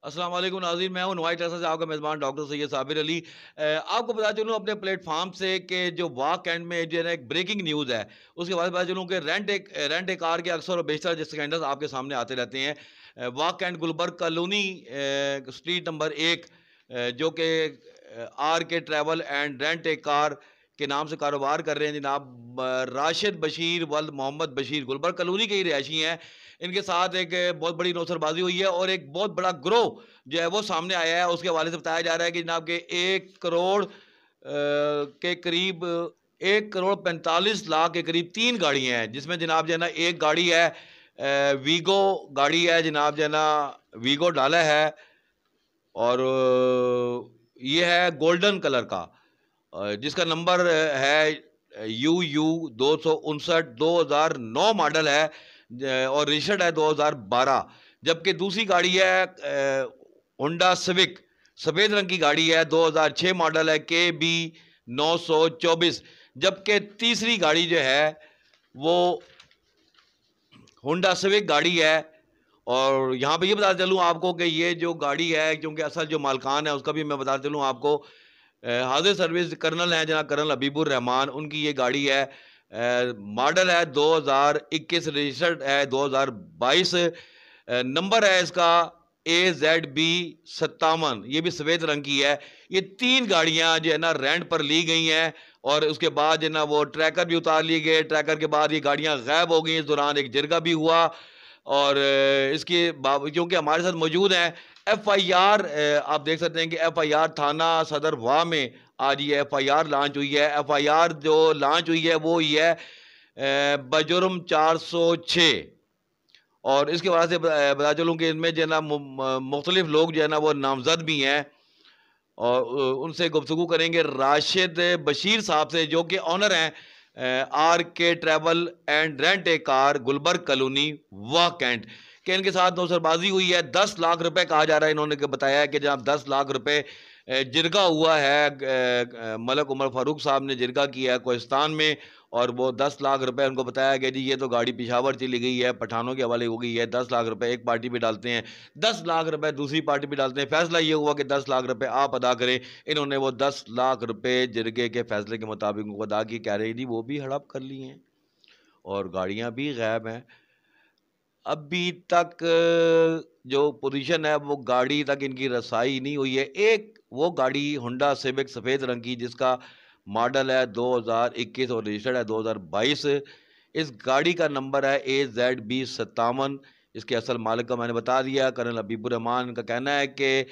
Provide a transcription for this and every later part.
अस्सलाम वालेकुम नाज़रीन, मैं हूं नुवाई ट्रस्ट से आपका मेज़बान डॉक्टर सैयद साबिर अली। आपको बता चलूं अपने प्लेटफॉर्म से कि जो वाक एंड में जो है ना एक ब्रेकिंग न्यूज़ है, उसके बाद बता चलूं कि रेंट ए कार के अक्सर और बेशतर जो स्कैंडल्स आपके सामने आते रहते हैं। वाक एंड गुलबर्ग कॉलोनी स्ट्रीट नंबर 1, जो कि R K travel and rent a car के नाम से कारोबार कर रहे हैं जनाब राशिद बशीर वल्द मोहम्मद बशीर, गुलबर्ग कॉलोनी के ही रिहायशी हैं। इनके साथ एक बहुत बड़ी नौसरबाजी हुई है और एक बहुत बड़ा ग्रोह जो है वो सामने आया है। उसके हवाले से बताया जा रहा है कि जनाब के 1 करोड़ के करीब 1 करोड़ 45 लाख के करीब 3 गाड़ियाँ हैं, जिसमें जनाब जो है ना एक गाड़ी है वीगो गाड़ी है, जनाब जो है ना वीगो डाला है। और ये है गोल्डन कलर का, जिसका नंबर है UU 259, 2009 मॉडल है और रजिस्टर्ड है 2012। जबकि दूसरी गाड़ी है होंडा सिविक, सफ़ेद रंग की गाड़ी है, 2006 मॉडल है, KB 924। जबकि तीसरी गाड़ी जो है वो होंडा सिविक गाड़ी है। और यहाँ पे ये बता चलूँ आपको कि ये जो गाड़ी है, क्योंकि असल जो मालकान है उसका भी मैं बता चलूँ आपको, हाजिर सर्विस कर्नल हैं जनाब कर्नल हबीबुर रहमान, उनकी ये गाड़ी है। मॉडल है 2021, रजिस्टर्ड है 2022। नंबर है इसका AZB 57, ये भी सफ़ेद रंग की है। ये 3 गाड़ियाँ जो है ना रेंट पर ली गई हैं और उसके बाद जो है ना वो ट्रैकर भी उतार लिए गए। ट्रैकर के बाद ये गाड़ियाँ गायब हो गई। इस दौरान एक जिरगा भी हुआ और इसके क्योंकि हमारे साथ मौजूद हैं FIR, आप देख सकते हैं कि FIR थाना सदर वाह में आज ये FIR लॉन्च हुई है। FIR जो लॉन्च हुई है वो ये है बजुर्म 406। और इसके वजह से बता चलूँ कि इनमें जो है ना मुख्तलिफ लोग जो है ना वो नामजद भी हैं और उनसे गुफ्तगू करेंगे राशिद बशीर साहब से, जो कि ऑनर हैं RK travel and rent a car Gulberg colony Wah cantt के। इनके साथ नौसरबाजी हुई है। 10 लाख रुपए कहा जा रहा है। इन्होंने बताया है कि जनाब 10 लाख रुपए जिरगा हुआ है। मलक उमर फारूक साहब ने जिरगा किया है कोहिस्तान में और वो 10 लाख रुपए उनको बताया गया जी ये तो गाड़ी पिशावर चली गई है, पठानों के हवाले हो गई है। 10 लाख रुपए एक पार्टी पे डालते हैं, 10 लाख रुपए दूसरी पार्टी पे डालते हैं। फैसला ये हुआ कि 10 लाख रुपए आप अदा करें। इन्होंने वो 10 लाख रुपए जिरगे के फैसले के मुताबिक उनको अदा की। कह रही थी वो भी हड़प कर ली हैं और गाड़ियां भी गायब हैं। अभी तक जो पोजीशन है वो गाड़ी तक इनकी रसाई नहीं हुई है। एक वो गाड़ी होंडा सिविक सफ़ेद रंग की जिसका मॉडल है 2021 और रजिस्टर्ड है 2022। इस गाड़ी का नंबर है AZB 57। इसके असल मालिक का मैंने बता दिया, कर्नल हबीबुर रहमान का कहना है कि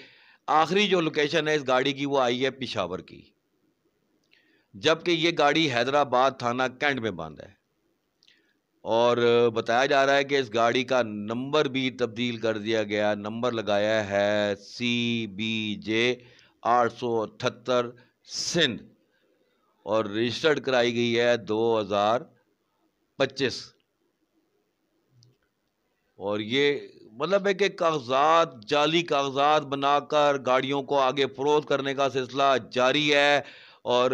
आखिरी जो लोकेशन है इस गाड़ी की वो आई है पिशावर की, जबकि ये गाड़ी हैदराबाद थाना कैंट में बंद है। और बताया जा रहा है कि इस गाड़ी का नंबर भी तब्दील कर दिया गया। नंबर लगाया है CBJ 878 सिंध और रजिस्टर्ड कराई गई है 2025। और ये मतलब है कि कागजात, जाली कागजात बनाकर गाड़ियों को आगे फरोख्त करने का सिलसिला जारी है। और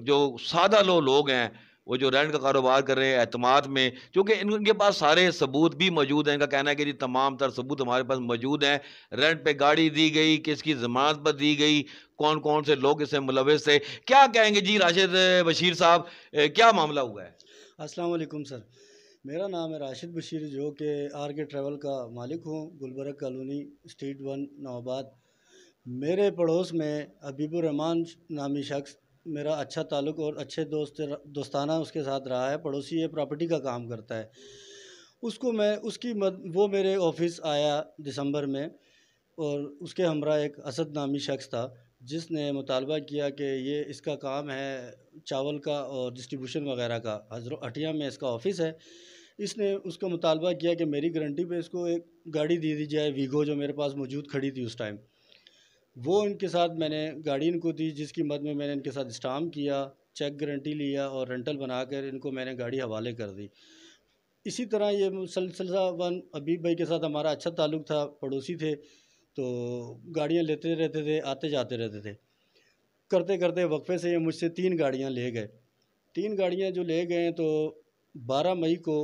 जो सादा लोग हैं वो जो रेंट का कारोबार कर रहे हैं एतमाद में, क्योंकि इनके पास सारे सबूत भी मौजूद हैं। इनका कहना है कि जी तमाम तर सबूत हमारे पास मौजूद हैं। रेंट पे गाड़ी दी गई, किसकी जमानत पर दी गई, कौन कौन से लोग इससे मुलविस थे। क्या कहेंगे जी राशिद बशीर साहब, क्या मामला हुआ है? अस्सलाम वालेकुम सर, मेरा नाम है राशिद बशीर, जो कि RK ट्रैवल का मालिक हूँ, गुलबर्ग कॉलोनी स्ट्रीट 1 नवाबाद। मेरे पड़ोस में हबीबुर रहमान नामी शख्स, मेरा अच्छा ताल्लुक़ और अच्छे दोस्ताना उसके साथ रहा है। पड़ोसी ये प्रॉपर्टी का काम करता है। उसको मैं वो मेरे ऑफिस आया दिसंबर में और उसके हमरा एक असद नामी शख्स था, जिसने मुतालबा किया कि ये इसका काम है चावल का और डिस्ट्रीब्यूशन वगैरह का, हटिया में इसका ऑफ़िस है। इसने उसका मुतालबा किया कि मेरी गारंटी पे इसको एक गाड़ी दे दी जाए, वीगो, जो मेरे पास मौजूद खड़ी थी उस टाइम। वो इनके साथ मैंने गाड़ी इनको दी, जिसकी मद में मैंने इनके साथ स्टाम्प किया, चेक गारंटी लिया और रेंटल बनाकर इनको मैंने गाड़ी हवाले कर दी। इसी तरह ये सिलसिला वन हबीब भाई के साथ हमारा अच्छा ताल्लुक़ था, पड़ोसी थे, तो गाड़ियाँ लेते रहते थे, आते जाते रहते थे। करते करते वक्फे से ये मुझसे 3 गाड़ियाँ ले गए। 3 गाड़ियाँ जो ले गए तो 12 मई को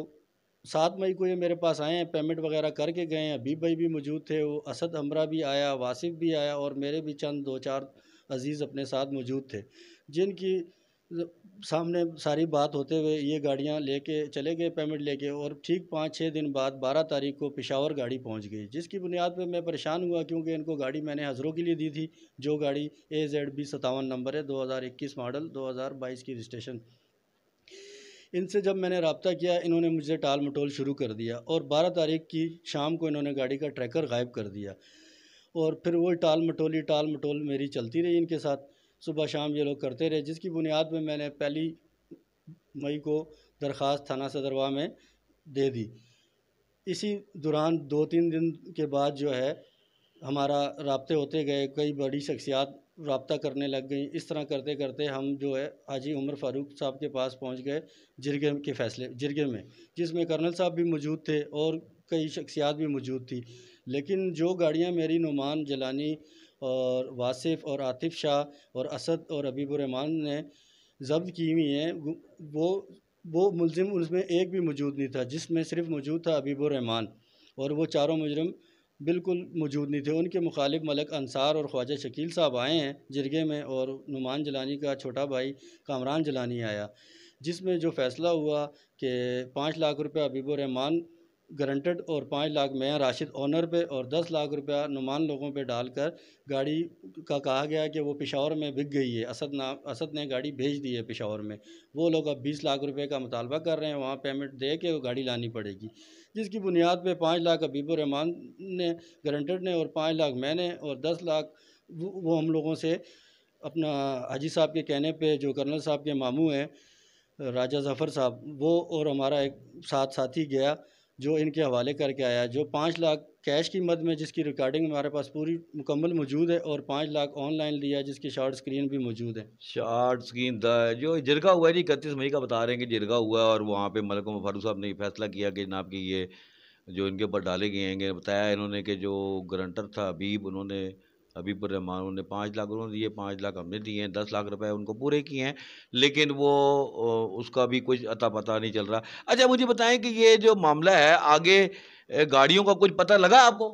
7 मई को ये मेरे पास आए हैं, पेमेंट वगैरह करके गए हैं। हबीब भाई भी मौजूद थे, वो असद हमरा भी आया, वासिफ भी आया और मेरे भी चंद 2-4 अजीज़ अपने साथ मौजूद थे, जिनकी सामने सारी बात होते हुए ये गाड़ियाँ लेके चले गए पेमेंट लेके, और ठीक 5-6 दिन बाद 12 तारीख को पेशावर गाड़ी पहुंच गई, जिसकी बुनियाद पे मैं परेशान हुआ, क्योंकि इनको गाड़ी मैंने हज़रों के लिए दी थी, जो गाड़ी AZB 57 नंबर है, 2021 मॉडल, 2022 की रजिस्ट्रेशन। इनसे जब मैंने रब्ता किया, इन्होंने मुझे टाल मटोल शुरू कर दिया, और 12 तारीख की शाम को इन्होंने गाड़ी का ट्रैकर गायब कर दिया, और फिर वो टाल मटोल मेरी चलती रही इनके साथ, सुबह शाम ये लोग करते रहे, जिसकी बुनियाद पे मैंने 1 मई को दरख्वास्त थाना सदरवा में दे दी। इसी दौरान 2-3 दिन के बाद जो है हमारा राब्ते होते गए, कई बड़ी शख्सियात राब्ता करने लग गई। इस तरह करते करते हम जो है हाजी उमर फ़ारूक साहब के पास पहुंच गए, जिरगे में, जिसमें कर्नल साहब भी मौजूद थे और कई शख्सियात भी मौजूद थी। लेकिन जो गाड़ियां मेरी नुमान जलानी और वासिफ और आतिफ शाह और असद और हबीबुर्रहमान ने ज़ब्त की हुई हैं, वो मुलजिम उसमें एक भी मौजूद नहीं था, जिसमें सिर्फ मौजूद था हबीबुर्रहमान, और वो चारों मुजरम बिल्कुल मौजूद नहीं थे। उनके मुखालिफ मलक अंसार और ख्वाजा शकील साहब आए हैं जिरगे में, और नुमान जलानी का छोटा भाई कामरान जलानी आया, जिसमें जो फ़ैसला हुआ कि 5 लाख रुपया हबीबुर्रहमान गारंटेड और 5 लाख मैं राशिद ओनर पे और 10 लाख रुपया नुमान लोगों पे डालकर गाड़ी का कहा गया कि वो पेशावर में बिक गई है। असद ने गाड़ी भेज दी है पेशावर में। वो लोग अब 20 लाख रुपए का मुतालबा कर रहे हैं, वहाँ पेमेंट दे के वो गाड़ी लानी पड़ेगी, जिसकी बुनियाद पे 5 लाख हबीबुर्रहमान ने गारंटेड ने और 5 लाख मैंने और 10 लाख वो हम लोगों से अपना हाजी साहब के कहने पे, जो कर्नल साहब के मामू हैं राजा ज़फ़र साहब, वो और हमारा एक साथी गया जो इनके हवाले करके आया, जो 5 लाख कैश की मद में, जिसकी रिकॉर्डिंग हमारे पास पूरी मुकम्मल मौजूद है, और 5 लाख ऑनलाइन लिया, जिसकी शॉर्ट स्क्रीन भी मौजूद है। शॉर्ट स्क्रीन जो जिरगा हुआ है जी, 31 मई का बता रहे हैं कि जिरगा हुआ है, और वहाँ पे मलक उमर फारूक साहब ने ये फैसला किया कि जनाब कि ये जो इनके ऊपर डाले गए हैं, बताया इन्होंने कि जो गारंटर था हबीबुर्रहमान, उन्होंने 5 लाख उन्होंने दिए, 5 लाख हमने दिए हैं, 10 लाख रुपए उनको पूरे किए हैं, लेकिन वो उसका भी कुछ अता पता नहीं चल रहा। अच्छा मुझे बताएं कि ये जो मामला है आगे, गाड़ियों का कुछ पता लगा आपको?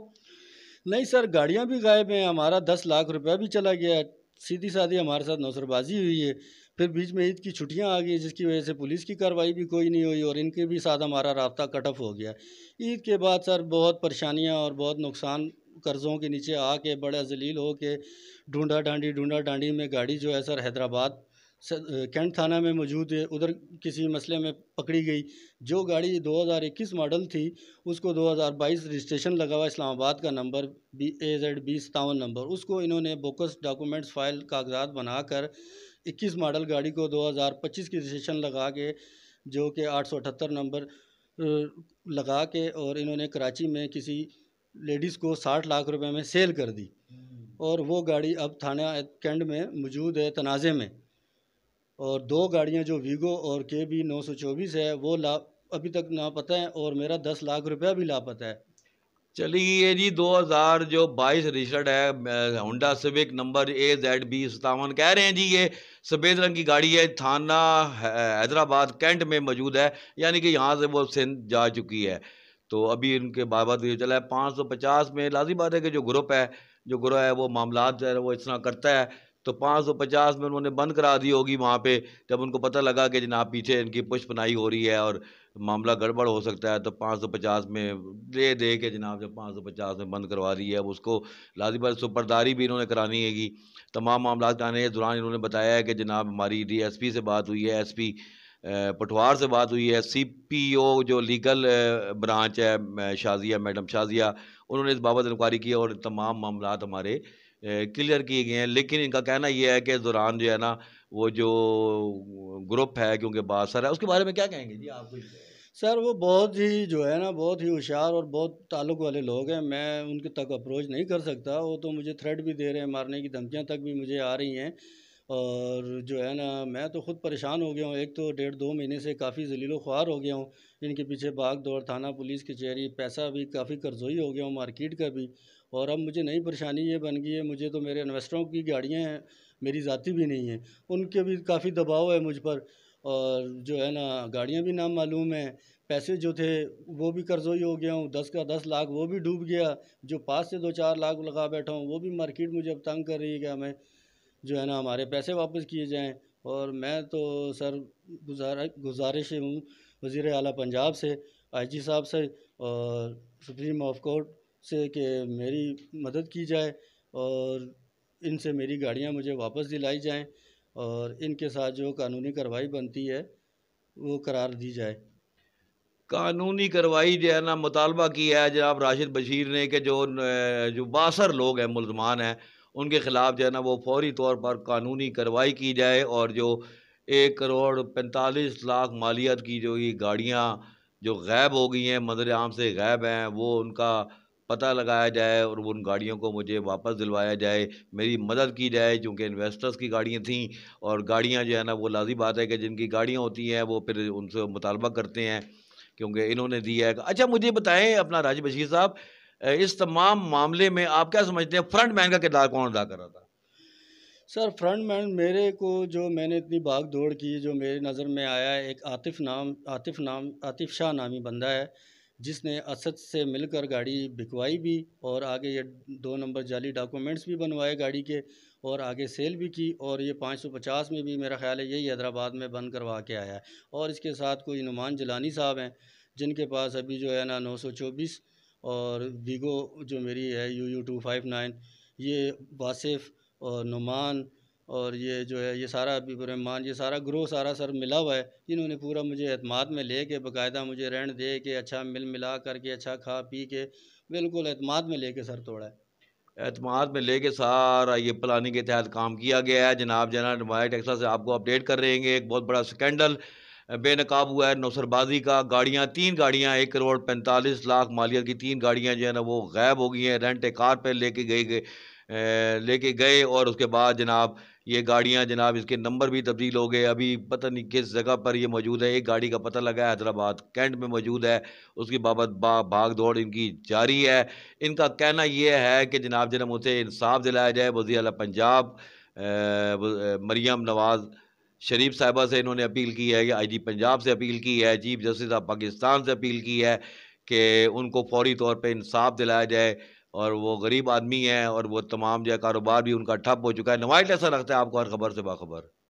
नहीं सर, गाड़ियाँ भी गायब हैं, हमारा 10 लाख रुपया भी चला गया, सीधी सादी हमारे साथ नौसरबाजी हुई है। फिर बीच में ईद की छुट्टियां आ गई, जिसकी वजह से पुलिस की कार्रवाई भी कोई नहीं हुई, और इनके भी साथ हमारा राब्ता कट ऑफ हो गया। ईद के बाद सर बहुत परेशानियां और बहुत नुकसान, कर्ज़ों के नीचे आके बड़ा जलील हो के ढूंढा डांडी में गाड़ी जो है सर हैदराबाद कैंट थाना में मौजूद है, उधर किसी मसले में पकड़ी गई। जो गाड़ी 2021 मॉडल थी, उसको 2022 रजिस्ट्रेशन लगा हुआ, इस्लामाबाद का नंबर AZB 57 नंबर, उसको इन्होंने बोकस डॉक्यूमेंट्स फाइल कागजात बनाकर 21 मॉडल गाड़ी को 2025 की रजिस्ट्रेशन लगा के, जो कि 878 नंबर लगा के, और इन्होंने कराची में किसी लेडीज़ को 60 लाख रुपए में सेल कर दी, और वो गाड़ी अब थाना कैंट में मौजूद है तनाज़े में। और 2 गाड़ियां जो वीगो और KB 924 है, वो अभी तक लापता है, और मेरा 10 लाख रुपया भी लापता है। चलिए जी, 2022 रजिस्टर्ड है, होंडा सिविक, नंबर AZB 57, कह रहे हैं जी ये सफ़ेद रंग की गाड़ी है, थाना हैदराबाद कैंट में मौजूद है, यानी कि यहाँ से वो सिंध जा चुकी है। तो अभी इनके बाबत ये चला है 550 में। लाज़िम बात है कि जो ग्रुप है वो मामलात जो है वो इस तरह करता है, तो 550 में उन्होंने बंद करा दी होगी वहाँ पे, जब उनको पता लगा कि जनाब पीछे इनकी पुष्पनाई हो रही है और मामला गड़बड़ हो सकता है, तो 550 में दे के जनाब जब 550 में बंद करवा दी है। अब उसको लाजिम सुपरदारी भी इन्होंने करानी है कि तमाम मामला कराने के दौरान इन्होंने बताया है कि जनाब हमारी DSP से बात हुई है, SP पटवार से बात हुई है, CPO जो लीगल ब्रांच है मैडम शाजिया, उन्होंने इस बाबत इंक्वायरी की और तमाम मामलात हमारे क्लियर किए गए हैं। लेकिन इनका कहना यह है कि इस दौरान जो है ना, वो जो ग्रुप है, क्योंकि बात सर है, उसके बारे में क्या कहेंगे जी आप? सर वो बहुत ही जो है ना, बहुत ही होशियार और बहुत ताल्लुक़ वाले लोग हैं, मैं उनके तक अप्रोच नहीं कर सकता। वो तो मुझे थ्रेट भी दे रहे हैं, मारने की धमकियां तक भी मुझे आ रही हैं, और जो है ना मैं तो ख़ुद परेशान हो गया हूँ। एक तो 1.5-2 महीने से काफ़ी ज़लील-ओ-ख्वार हो गया हूँ, इनके पीछे भाग दौड़, थाना पुलिस कचहरी, पैसा भी काफ़ी कर्ज़ोई हो गया हूँ, मार्केट का भी। और अब मुझे नई परेशानी ये बन गई है, मुझे तो मेरे इन्वेस्टरों की गाड़ियाँ हैं, मेरी ज़ाती भी नहीं है, उनके भी काफ़ी दबाव है मुझ पर, और जो है ना गाड़ियाँ भी नामालूम हैं, پیسے جو تھے وہ بھی قرضوئی ہو گیا ہوں، 10 کا 10 لاکھ وہ بھی ڈوب گیا، جو پاس سے 2-4 لاکھ لگا بیٹھا ہوں وہ بھی مارکیٹ مجھے اب تنگ کر رہی ہے کہ ہمیں جو ہے نا ہمارے پیسے واپس کیے جائیں۔ اور میں تو سر گزارش ہوں وزیر اعلیٰ پنجاب سے، آئی جی صاحب سے اور سپریم آف کورٹ سے کہ میری مدد کی جائے اور ان سے میری گاڑیاں مجھے واپس دلائی جائیں اور ان کے ساتھ جو قانونی کارروائی بنتی ہے وہ قرار دی جائے۔ قانونی کارروائی جو ہے نا مطالبہ کیا ہے جناب راشد بشیر نے کہ جو باثر لوگ ہیں، ملزمان ہیں، ان کے خلاف جو ہے نا وہ فوری طور پر قانونی کارروائی کی جائے، اور جو 1,45,00,000 مالیت کی جو یہ گاڑیاں جو غائب ہو گئی ہیں، منظر عام سے غائب ہیں، وہ ان کا پتہ لگایا جائے اور ان گاڑیوں کو مجھے واپس دلوایا جائے، میری مدد کی جائے، چونکہ انویسٹرز کی گاڑیاں تھیں، اور گاڑیاں جو ہے نا وہ لازم بات ہے کہ جن کی گاڑیاں ہوتی ہیں وہ پھر ان سے مطالبہ کرتے ہیں کیونکہ انہوں نے دیا ہے۔ اچھا مجھے بتائیں اپنا راجد بشیر صاحب، اس تمام معاملے میں آپ کیا سمجھتے ہیں فرنٹ مین کا کردار کون ادا کر رہا تھا؟ سر فرنٹ مین میرے کو جو میں نے اتنی بھاگ دوڑ کی، جو میری نظر میں آیا ہے، ایک عاطف شاہ نامی بندہ ہے جس نے اسد سے مل کر گاڑی بکوائی بھی اور آگے یہ 2 نمبر جعلی ڈاکومنٹس بھی بنوائے گاڑی کے اور آگے سیل بھی کی، اور یہ 550 میں بھی میرا خیال ہے یہی حیدرآباد میں بند کروا کے آیا ہے۔ اور اس کے ساتھ کوئی نعمان جیلانی صاحب ہیں جن کے پاس ابھی جو ہے نا 924 اور ویگو جو میری ہے UU259، یہ واصف اور نعمان اور یہ جو ہے یہ سارا حبیب الرحمان، یہ سارا گروہ سارا سر ملا ہوا ہے، انہوں نے پورا مجھے اعتماد میں لے کے باقاعدہ مجھے رینٹ دے کے اچھا ملا کر کے اچھا کھا پی کے بالکل اعتماد میں لے کے سر توڑا ہے۔ اعتماد میں لے کے سارا یہ پلاننگ کے تحت کام کیا گیا ہے۔ جناب نمایاں ٹیکساس سے آپ کو اپڈیٹ کر رہے ہیں، ایک بہت بڑا سکینڈل بے نقاب ہوا ہے نوسر بازی کا۔ گاڑیاں 3 گاڑیاں 1,45,00,000 مالیت کی 3 گاڑیاں جو ہے نا وہ غائب ہو گئی ہیں، رینٹ کار پہ لے کے گئے اور اس کے بعد جناب یہ گاڑیاں جناب اس کے نمبر بھی تبدیل ہو گئے، ابھی پتہ نہیں کس جگہ پر یہ موجود ہے۔ ایک گاڑی کا پتہ لگا ہے حیدرآباد کینٹ میں موجود ہے، اس کی بابت بھاگ دوڑ ان کی جاری ہے۔ ان کا کہنا یہ ہے کہ جناب اسے انصاف دلایا جائے۔ وزیر اعلیٰ پنجاب مریم نواز شریف صاحبہ سے انہوں نے اپیل کی ہے، یا آئی جی پنجاب سے اپیل کی ہے، چیف جسٹس آف پاکستان سے اپیل کی ہے کہ ان کو فوری طور پہ انصاف دلایا جائے، اور وہ غریب آدمی ہیں اور وہ تمام جو ہے کاروبار بھی ان کا ٹھپ ہو چکا ہے۔ نوائٹ ایسا لگتا ہے آپ کو ہر خبر سے باخبر۔